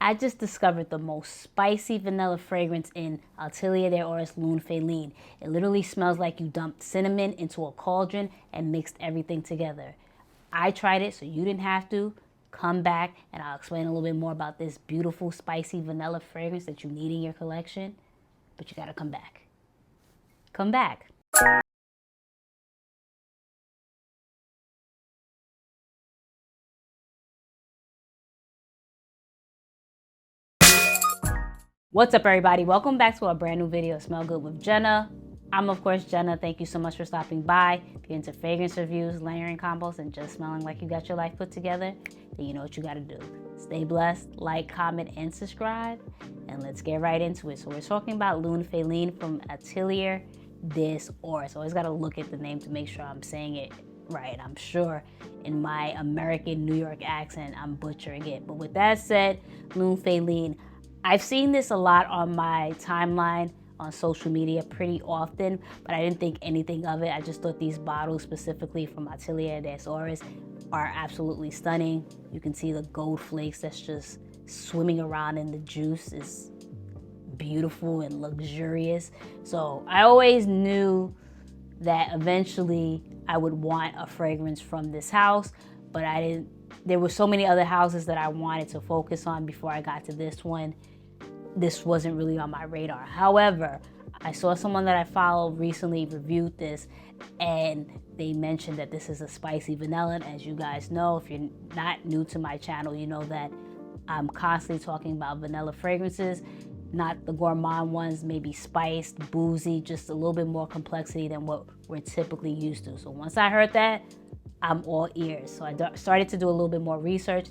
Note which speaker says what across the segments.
Speaker 1: I just discovered the most spicy vanilla fragrance in Atelier de Oris Lune Feline. It literally smells like you dumped cinnamon into a cauldron and mixed everything together. I tried it, so you didn't have to. Come back and I'll explain a little bit more about this beautiful spicy vanilla fragrance that you need in your collection. But you gotta come back. Come back. What's up, everybody? Welcome back to a brand new video, Smell Good with Jenna. I'm, of course, Jenna. Thank you so much for stopping by. If you're into fragrance reviews, layering combos, and just smelling like you got your life put together, then you know what you gotta do. Stay blessed, like, comment, and subscribe, and let's get right into it. So we're talking about Lune Feline from Atelier des Oris. Always gotta look at the name to make sure I'm saying it right. I'm sure in my American New York accent, I'm butchering it. But with that said, Lune Feline, I've seen this a lot on my timeline on social media pretty often, but I didn't think anything of it. I just thought these bottles specifically from Atelier des Oris are absolutely stunning. You can see the gold flakes that's just swimming around in the juice is beautiful and luxurious. So I always knew that eventually I would want a fragrance from this house, but I didn't. There were so many other houses that I wanted to focus on before I got to this one. This wasn't really on my radar. However, I saw someone that I follow recently reviewed this, and they mentioned that this is a spicy vanilla. And as you guys know, if you're not new to my channel, you know that I'm constantly talking about vanilla fragrances, not the gourmand ones, maybe spiced, boozy, just a little bit more complexity than what we're typically used to. So once I heard that, I'm all ears. So I started to do a little bit more research,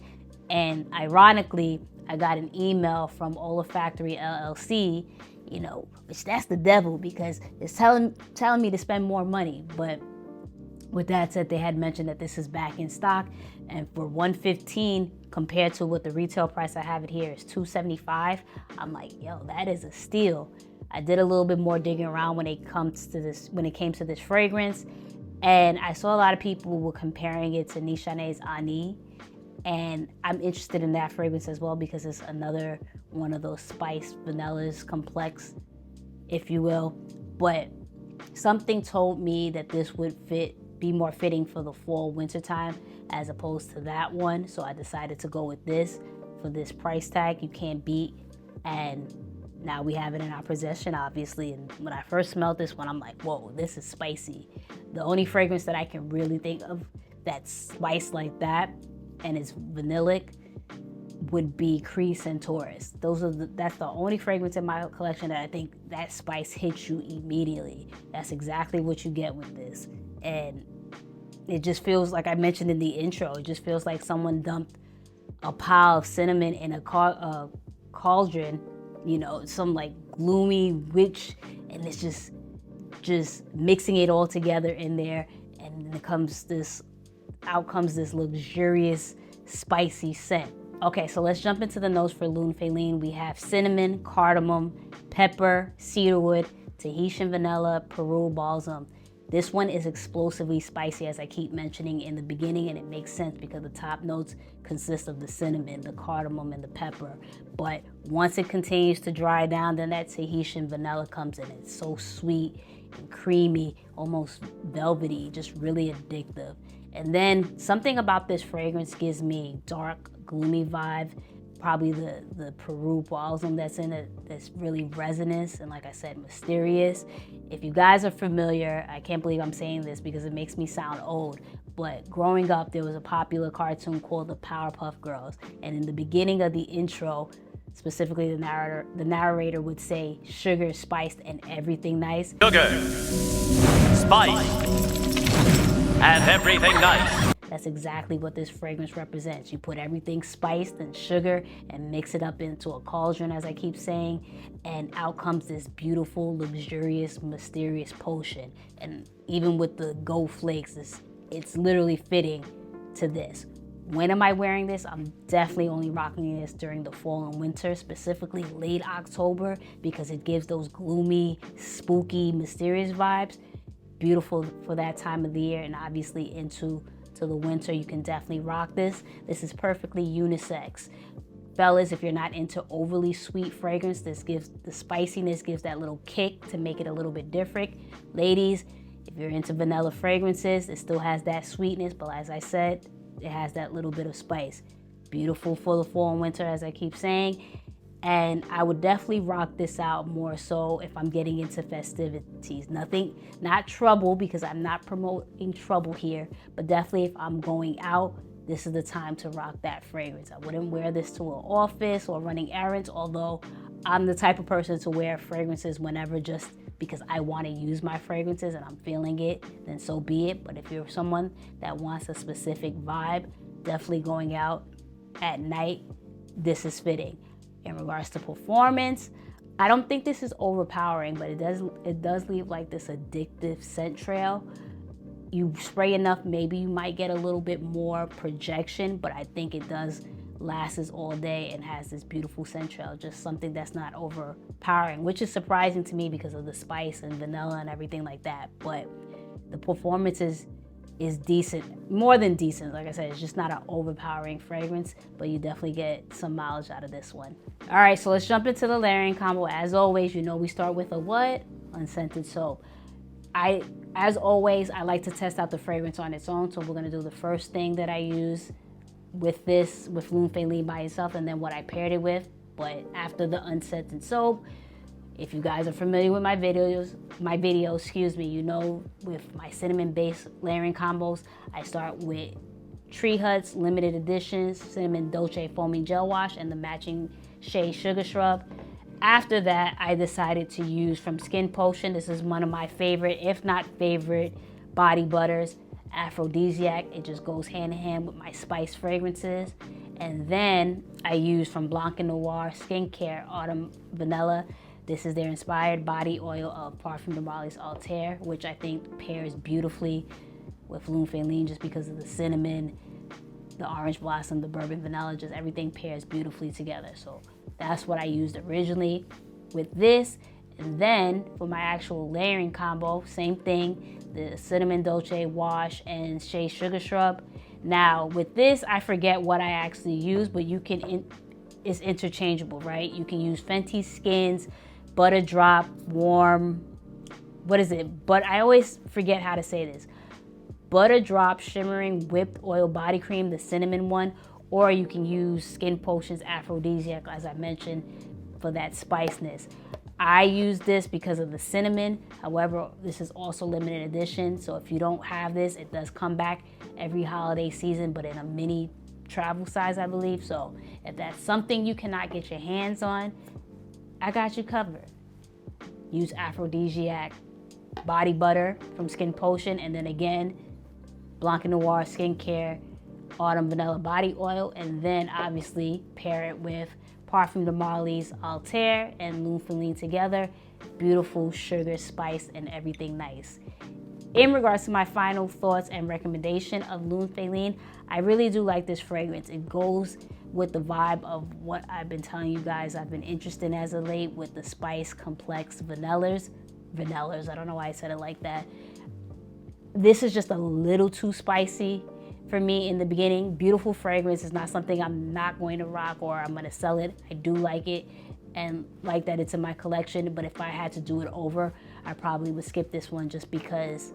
Speaker 1: and ironically, I got an email from Olfactory LLC, which that's the devil because it's telling me to spend more money. But with that said, they had mentioned that this is back in stock, and for $115 compared to what the retail price I have it here is $275. I'm like, yo, that is a steal. I did a little bit more digging around when it came to this fragrance, and I saw a lot of people were comparing it to Nichane's Ani. And I'm interested in that fragrance as well because it's another one of those spiced vanillas, complex, if you will. But something told me that this would be more fitting for the fall winter time as opposed to that one. So I decided to go with this for this price tag you can't beat. And now we have it in our possession, obviously. And when I first smelled this one, I'm like, whoa, this is spicy. The only fragrance that I can really think of that's spiced like that and it's vanillic would be Crease and Taurus. That's the only fragrance in my collection that I think that spice hits you immediately. That's exactly what you get with this. And it just feels like I mentioned in the intro, it just feels like someone dumped a pile of cinnamon in a cauldron, some like gloomy witch, and it's just mixing it all together in there, and then out comes this luxurious, spicy scent. Okay, so let's jump into the notes for Lune Feline. We have cinnamon, cardamom, pepper, cedarwood, Tahitian vanilla, Peru balsam. This one is explosively spicy, as I keep mentioning in the beginning, and it makes sense because the top notes consist of the cinnamon, the cardamom, and the pepper. But once it continues to dry down, then that Tahitian vanilla comes in. It's so sweet and creamy, almost velvety, just really addictive. And then something about this fragrance gives me dark, gloomy vibe. Probably the Peru balsam that's in it that's really resonant and, like I said, mysterious. If you guys are familiar, I can't believe I'm saying this because it makes me sound old, but growing up there was a popular cartoon called the Powerpuff Girls, and in the beginning of the intro, specifically the narrator would say sugar, spiced, and everything nice.
Speaker 2: Sugar, spice, and everything nice.
Speaker 1: That's exactly what this fragrance represents. You put everything spiced and sugar and mix it up into a cauldron, as I keep saying, and out comes this beautiful, luxurious, mysterious potion. And even with the gold flakes, it's literally fitting to this. When am I wearing this? I'm definitely only rocking this during the fall and winter, specifically late October, because it gives those gloomy, spooky, mysterious vibes. Beautiful for that time of the year, and obviously into the winter, you can definitely rock this. This is perfectly unisex. fellas, if you're not into overly sweet fragrance, this gives the spiciness, gives that little kick to make it a little bit different. Ladies, if you're into vanilla fragrances, it still has that sweetness, but as I said, it has that little bit of spice. Beautiful for the fall and winter, as I keep saying. And I would definitely rock this out more so if I'm getting into festivities. Not trouble, because I'm not promoting trouble here, but definitely if I'm going out, this is the time to rock that fragrance. I wouldn't wear this to an office or running errands, although I'm the type of person to wear fragrances whenever, just because I want to use my fragrances and I'm feeling it, then so be it. But if you're someone that wants a specific vibe, definitely going out at night, this is fitting. In regards to performance, I don't think this is overpowering, but it does leave like this addictive scent trail. You spray enough, maybe you might get a little bit more projection, but I think it does lasts all day and has this beautiful scent trail, just something that's not overpowering, which is surprising to me because of the spice and vanilla and everything like that. But the performance is decent, more than decent. Like I said, it's just not an overpowering fragrance, but you definitely get some mileage out of this one. All right, so let's jump into the layering combo. As always, you know we start with a what? Unscented soap. As always, I like to test out the fragrance on its own, so we're gonna do the first thing that I use with Lune Feline by itself, and then what I paired it with. But after the unscented soap, if you guys are familiar with my videos, you know with my cinnamon-based layering combos, I start with Tree Hut's limited editions, Cinnamon Dolce Foaming Gel Wash, and the matching shade Sugar Shrub. After that, I decided to use from Skin Potion. This is one of my favorite, if not favorite, body butters, Aphrodisiac. It just goes hand in hand with my spice fragrances. And then I use from Blanc & Noir Skincare Autumn Vanilla. This is their inspired body oil of Parfum de Marly's Altair, which I think pairs beautifully with Lune Feline just because of the cinnamon, the orange blossom, the bourbon vanilla, just everything pairs beautifully together. So that's what I used originally with this. And then for my actual layering combo, same thing, the Cinnamon Dolce Wash and Shea Sugar Shrub. Now with this, I forget what I actually use, but you can, it's interchangeable, right? You can use Fenty Skins, Butter Drop, Warm, what is it? But I always forget how to say this. Butter Drop Shimmering Whipped Oil Body Cream, the cinnamon one, or you can use Skin Potion's Aphrodisiac, as I mentioned, for that spiciness. I use this because of the cinnamon. However, this is also limited edition, so if you don't have this, it does come back every holiday season, but in a mini travel size, I believe. So if that's something you cannot get your hands on, I got you covered. Use Aphrodisiac body butter from Skin Potion, and then again, Blanc & Noir Skincare Autumn Vanilla Body Oil, and then obviously pair it with Parfum de Marly's Altair and Lune Feline together. Beautiful sugar, spice, and everything nice. In regards to my final thoughts and recommendation of Lune Feline, I really do like this fragrance. It goes with the vibe of what I've been telling you guys I've been interested in as of late, with the spice, complex vanillas, I don't know why I said it like that. This is just a little too spicy for me in the beginning. Beautiful fragrance. Is not something I'm not going to rock or I'm going to sell it. I do like it and like that it's in my collection, but if I had to do it over, I probably would skip this one just because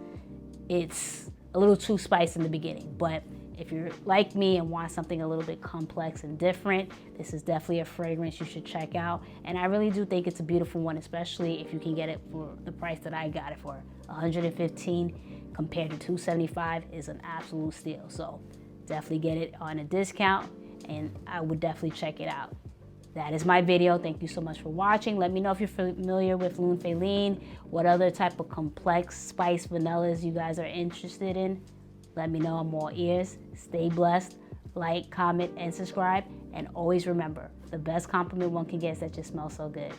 Speaker 1: it's a little too spicy in the beginning. But if you're like me and want something a little bit complex and different, this is definitely a fragrance you should check out. And I really do think it's a beautiful one, especially if you can get it for the price that I got it for. $115 compared to $275 is an absolute steal. So definitely get it on a discount, and I would definitely check it out. That is my video. Thank you so much for watching. Let me know if you're familiar with Lune Feline, what other type of complex spice vanillas you guys are interested in. Let me know. I'm all ears. Stay blessed. Like, comment, and subscribe. And always remember, the best compliment one can get is that you smell so good.